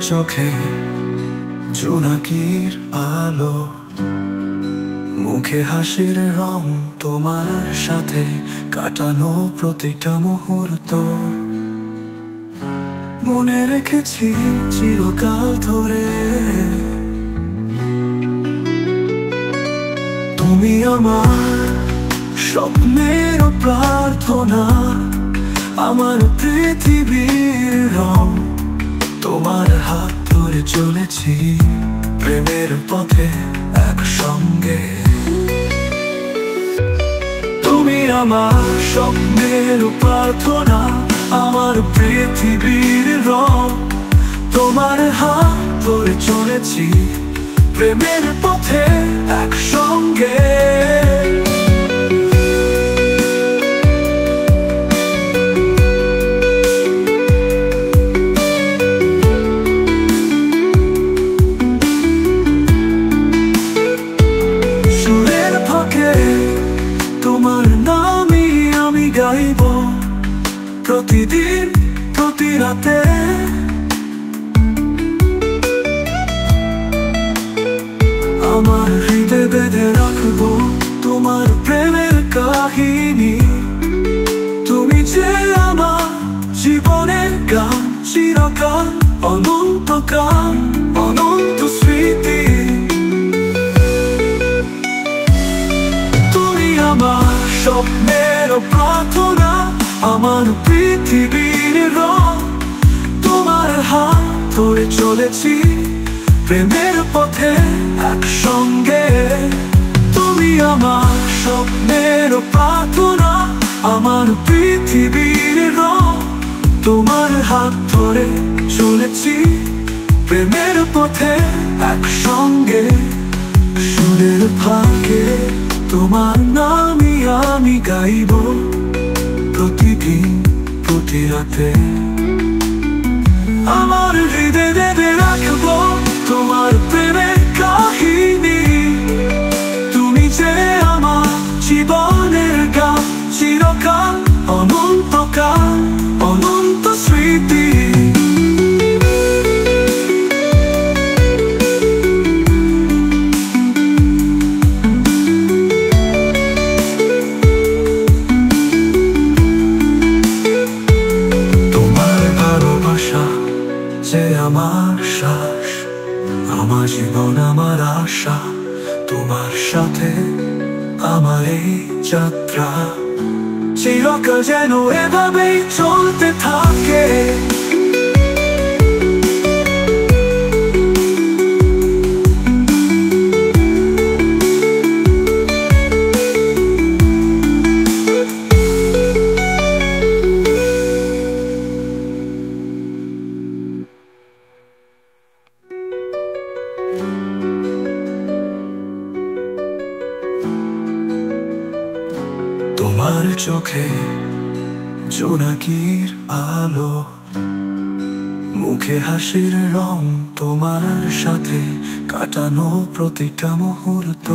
চোখে জোনাকির আলো, মুখে হাসির রং, তোমার সাথে কাটানো প্রতিটা মুহূর্ত মনে রেখেছি চিরকাল ধরে। তুমি আমার স্বপ্নের প্রার্থনা, আমার পৃথিবীর রং। তোমার হাত ধরে চলেছি প্রেমের পথে একসঙ্গে। তুমি আমার স্বপ্নের প্রার্থনা, আমার পৃথিবীর রং। তোমার হাত ধরে চলেছি প্রেমের পথে একসঙ্গে। সুরের ফাঁকে তোমার নামই আমি গাইব, প্রতিদিন প্রতি রাতে। আমার হৃদয়ে বেঁধে রাখবো তোমার প্রেমের কাহিনী। তুমি যে আমার জীবনের গান, চিরকাল অনন্তকাল, অনন্ত স্মৃতি। তুমি আমার স্বপ্নের প্রার্থনা, আমার পৃথিবীর রং। তোমার হাত ধরে চলেছি প্রেমের পথে একসঙ্গে। তুমি আমার স্বপ্নের প্রার্থনা, আমার পৃথিবীর রং। তোমার হাত ধরে চলেছি প্রেমের পথে একসঙ্গে। সুরের ফাঁকে তোমার নামই আমি গাইব, প্রতিদিন প্রতি রাতে। আমার হৃদয়ে বেঁধে রাখবো তোমার প্রেমের কাহিনী। তুমি যে আমার জীবনের গান, চিরকাল অনন্তকাল, অনন্ত স্মৃতি। তোমার ভালোবাসা যে আমার শ্বাস, আমার জীবন, আমার আশা। তোমার সাথে আমার এই যাত্রা চিরকাল যেন এভাবেই চলতে থাকে। তোমার চোখে জোনাকির আলো, মুখে হাসির রং, তোমার সাথে কাটানো প্রতিটা মুহূর্ত।